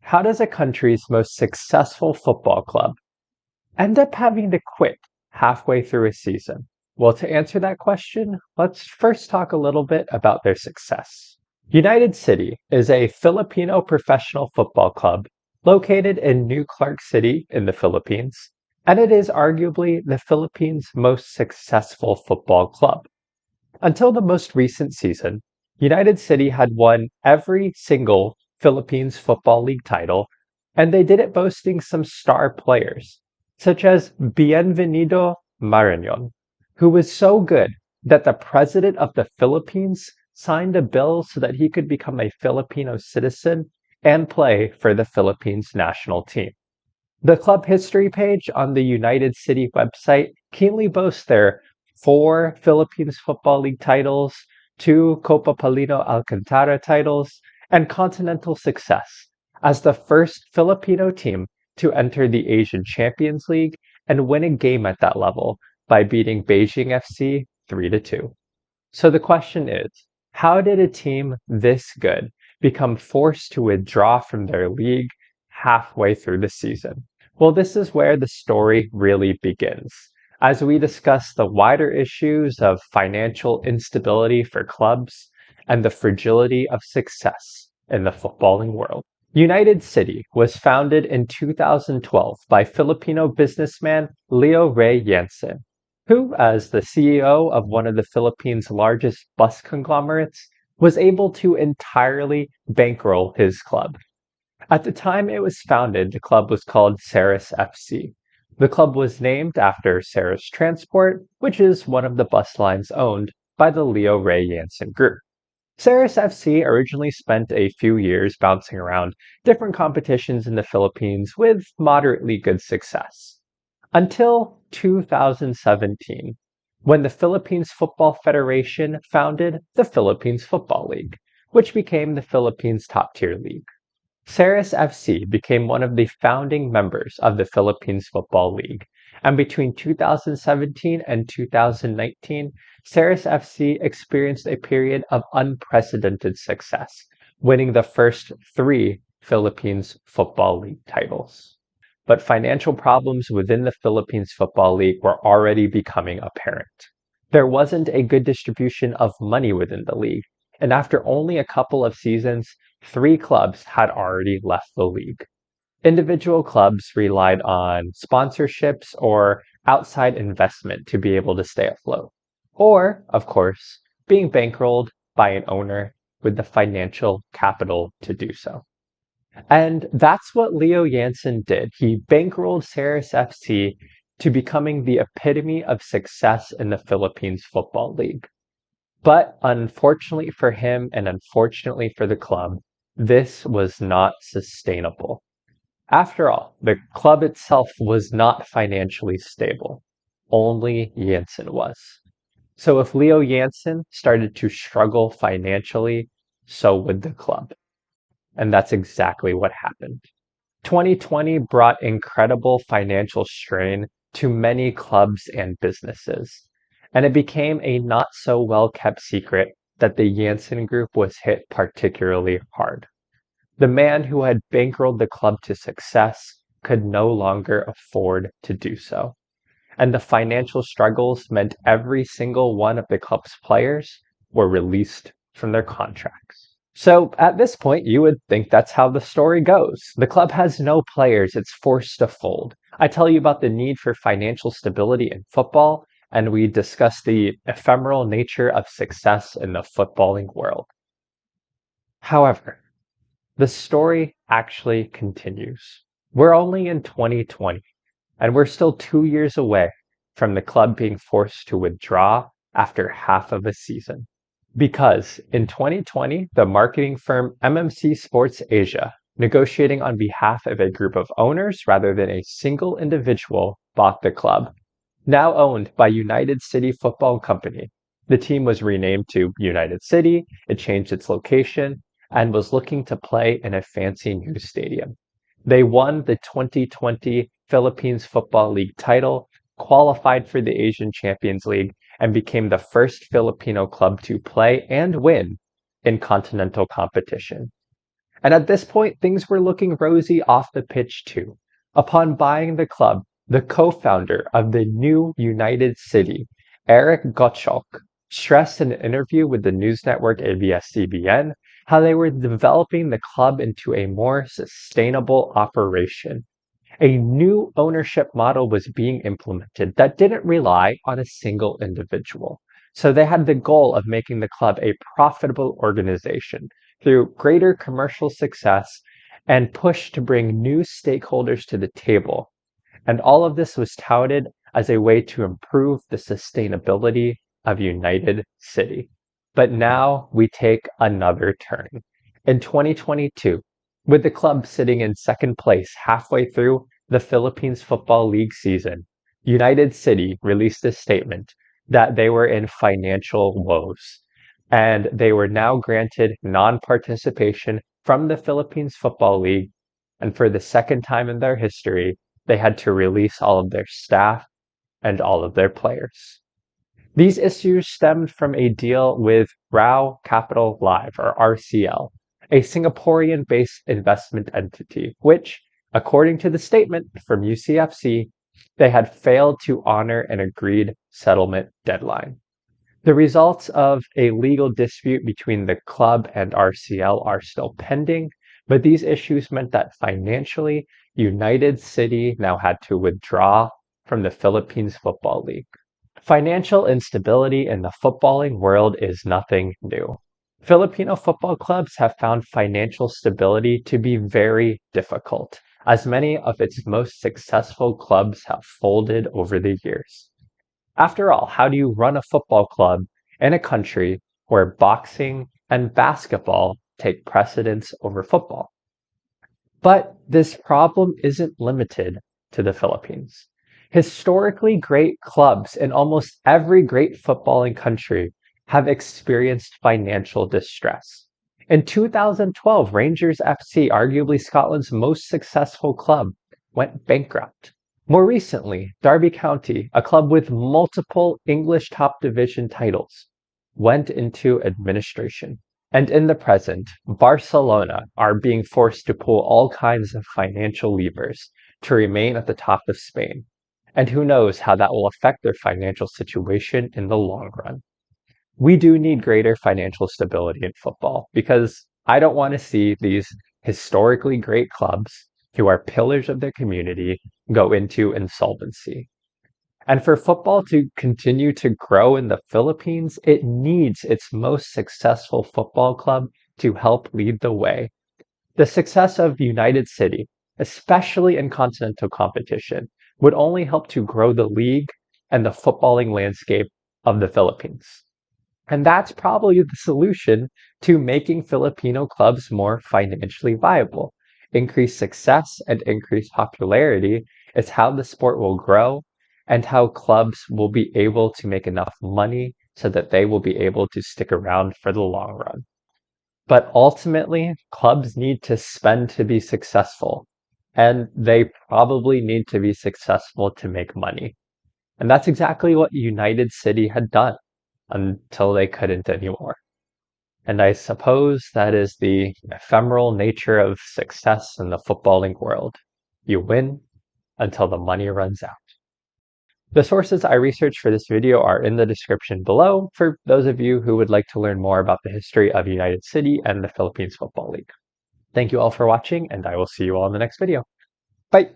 How does a country's most successful football club end up having to quit halfway through a season? Well, to answer that question, let's first talk a little bit about their success. United City is a Filipino professional football club located in New Clark City in the Philippines, and it is arguably the Philippines' most successful football club. Until the most recent season, United City had won every single Philippines Football League title, and they did it boasting some star players, such as Bienvenido Marañon, who was so good that the president of the Philippines signed a bill so that he could become a Filipino citizen and play for the Philippines national team. The club history page on the United City website keenly boasts their 4 Philippines Football League titles, 2 Copa Palino Alcantara titles, and continental success as the first Filipino team to enter the Asian Champions League and win a game at that level by beating Beijing FC 3-2. So the question is, how did a team this good become forced to withdraw from their league halfway through the season? Well, this is where the story really begins, as we discuss the wider issues of financial instability for clubs and the fragility of success in the footballing world. United City was founded in 2012 by Filipino businessman Leo Ray Jensen, who, as the CEO of one of the Philippines' largest bus conglomerates, was able to entirely bankroll his club. At the time it was founded, the club was called Ceres FC. The club was named after Ceres Transport, which is one of the bus lines owned by the Leo Ray Jensen Group. Ceres FC originally spent a few years bouncing around different competitions in the Philippines with moderately good success. Until 2017, when the Philippines Football Federation founded the Philippines Football League, which became the Philippines' top-tier league. Ceres FC became one of the founding members of the Philippines Football League, and between 2017 and 2019, Ceres FC experienced a period of unprecedented success, winning the first 3 Philippines Football League titles. But financial problems within the Philippines Football League were already becoming apparent. There wasn't a good distribution of money within the league, and after only a couple of seasons, 3 clubs had already left the league. Individual clubs relied on sponsorships or outside investment to be able to stay afloat. Or, of course, being bankrolled by an owner with the financial capital to do so. And that's what Leo Jensen did. He bankrolled Ceres FC to becoming the epitome of success in the Philippines Football League. But unfortunately for him and unfortunately for the club, this was not sustainable. After all, the club itself was not financially stable. Only Jensen was. So if Leo Jensen started to struggle financially, so would the club. And that's exactly what happened. 2020 brought incredible financial strain to many clubs and businesses, and it became a not so well kept secret that the Jensen Group was hit particularly hard. The man who had bankrolled the club to success could no longer afford to do so, and the financial struggles meant every single one of the club's players were released from their contracts. So at this point, you would think that's how the story goes. The club has no players, it's forced to fold. I tell you about the need for financial stability in football, and we discuss the ephemeral nature of success in the footballing world. However, the story actually continues. We're only in 2020, and we're still 2 years away from the club being forced to withdraw after half of a season. Because in 2020, the marketing firm MMC Sports Asia, negotiating on behalf of a group of owners rather than a single individual, bought the club. Now owned by United City Football Company, the team was renamed to United City, it changed its location, and was looking to play in a fancy new stadium. They won the 2020 Philippines Football League title, qualified for the Asian Champions League, and became the first Filipino club to play and win in continental competition. And at this point, things were looking rosy off the pitch too. Upon buying the club, the co-founder of the new United City, Eric Gottschalk, stressed in an interview with the news network ABS-CBN how they were developing the club into a more sustainable operation. A new ownership model was being implemented that didn't rely on a single individual. So they had the goal of making the club a profitable organization through greater commercial success and push to bring new stakeholders to the table. And all of this was touted as a way to improve the sustainability of United City. But now we take another turn. In 2022, with the club sitting in second place halfway through the Philippines Football League season, United City released a statement that they were in financial woes and they were now granted non-participation from the Philippines Football League, and for the second time in their history, they had to release all of their staff and all of their players. These issues stemmed from a deal with Rao Capital Live, or RCL, a Singaporean-based investment entity, which, according to the statement from UCFC, they had failed to honor an agreed settlement deadline. The results of a legal dispute between the club and RCL are still pending, but these issues meant that financially, United City now had to withdraw from the Philippines Football League. Financial instability in the footballing world is nothing new. Filipino football clubs have found financial stability to be very difficult, as many of its most successful clubs have folded over the years. After all, how do you run a football club in a country where boxing and basketball take precedence over football? But this problem isn't limited to the Philippines. Historically great clubs in almost every great footballing country have experienced financial distress. In 2012, Rangers FC, arguably Scotland's most successful club, went bankrupt. More recently, Derby County, a club with multiple English top division titles, went into administration. And in the present, Barcelona are being forced to pull all kinds of financial levers to remain at the top of Spain. And who knows how that will affect their financial situation in the long run. We do need greater financial stability in football because I don't want to see these historically great clubs who are pillars of their community go into insolvency. And for football to continue to grow in the Philippines, it needs its most successful football club to help lead the way. The success of United City, especially in continental competition, would only help to grow the league and the footballing landscape of the Philippines. And that's probably the solution to making Filipino clubs more financially viable. Increased success and increased popularity is how the sport will grow and how clubs will be able to make enough money so that they will be able to stick around for the long run. But ultimately, clubs need to spend to be successful, and they probably need to be successful to make money. And that's exactly what United City had done until they couldn't anymore. And I suppose that is the ephemeral nature of success in the footballing world. You win until the money runs out. The sources I researched for this video are in the description below for those of you who would like to learn more about the history of United City and the Philippines Football League. Thank you all for watching, and I will see you all in the next video. Bye!